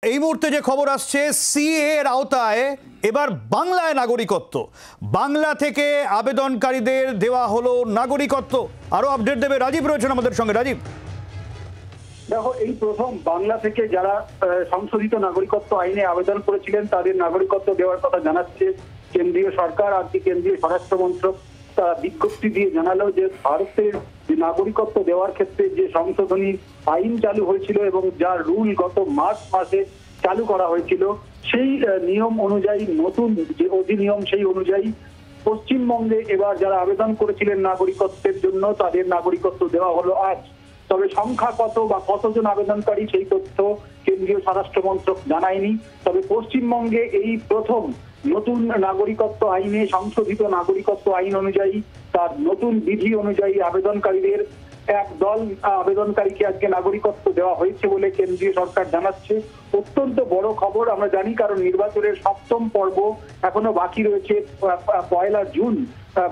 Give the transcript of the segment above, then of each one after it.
এই মুহূর্তে যে খবর আসছে, সিএ এর আওতায় এবার বাংলায় নাগরিকত্ব, বাংলা থেকে আবেদনকারীদের দেওয়া হলো নাগরিকত্ব। আরো আপডেট দেবে রাজীব, রয়েছেন আমাদের সঙ্গে। রাজীব, দেখো, এই প্রথম বাংলা থেকে যারা সংশোধিত নাগরিকত্ব আইনে আবেদন করেছিলেন তাদের নাগরিকত্ব দেওয়ার কথা জানাচ্ছে কেন্দ্রীয় সরকার। আর কি কেন্দ্রীয় স্বরাষ্ট্র মন্ত্রক তারা বিজ্ঞপ্তি দিয়ে জানালো যে ভারতের যে নাগরিকত্ব দেওয়ার ক্ষেত্রে যে সংশোধনী আইন চালু হয়েছিল এবং যার রুল গত মার্চ মাসে চালু করা হয়েছিল, সেই নিয়ম অনুযায়ী নতুন যে অধিনিয়ম সেই অনুযায়ী পশ্চিমবঙ্গে এবার যারা আবেদন করেছিলেন নাগরিকত্বের জন্য তাদের নাগরিকত্ব দেওয়া হলো আজ। তবে সংখ্যা কত বা কতজন আবেদনকারী সেই তথ্য কেন্দ্রীয় স্বরাষ্ট্র মন্ত্রক জানায়নি। তবে পশ্চিমবঙ্গে এই প্রথম নতুন নাগরিকত্ব আইনে, সংশোধিত নাগরিকত্ব আইন অনুযায়ী, তার নতুন বিধি অনুযায়ী আবেদনকারীদের এক দল আবেদনকারীকে আজকে নাগরিকত্ব দেওয়া হয়েছে বলে কেন্দ্রীয় সরকার জানাচ্ছে। অত্যন্ত বড় খবর আমরা জানি, কারণ নির্বাচনের সপ্তম পর্ব এখনো বাকি রয়েছে। 1 জুন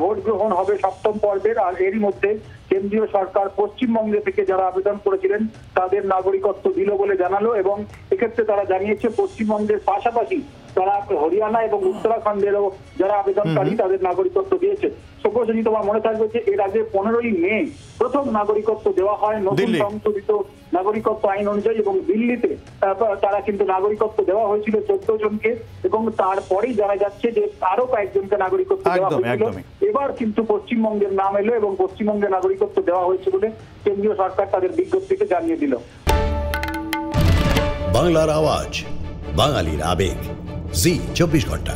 ভোট গ্রহণ হবে সপ্তম পর্বের। আর এরই মধ্যে কেন্দ্রীয় সরকার পশ্চিমবঙ্গে থেকে যারা আবেদন করেছিলেন তাদের নাগরিকত্ব দিল বলে জানালো। এবং এক্ষেত্রে তারা জানিয়েছে পশ্চিমবঙ্গের পাশাপাশি তারা হরিয়ানা এবং উত্তরাখণ্ডেরও যারা আবেদনকারী তাদের নাগরিকত্ব দিয়েছে। সব্যসাচী, তোমার মনে থাকবে যে এর আগে 15ই মে প্রথম নাগরিকত্ব দেওয়া হয় নতুন সংশোধিত নাগরিকত্ব আইন অনুযায়ী, এবং দিল্লিতে তারা কিন্তু নাগরিকত্ব দেওয়া হয়েছিল 14 জনকে, এবং তারপরেই জানা যাচ্ছে যে আরো কয়েকজনকে নাগরিকত্ব দেওয়া হয়েছিল। এবার কিন্তু পশ্চিমবঙ্গের নাম এলো এবং পশ্চিমবঙ্গে নাগরিকত্ব দেওয়া হয়েছে বলে কেন্দ্রীয় সরকার তাদের বিজ্ঞপ্তিতে জানিয়ে দিল। বাংলার আওয়াজ, বাঙালির আবেগ, জি 24 ঘন্টা।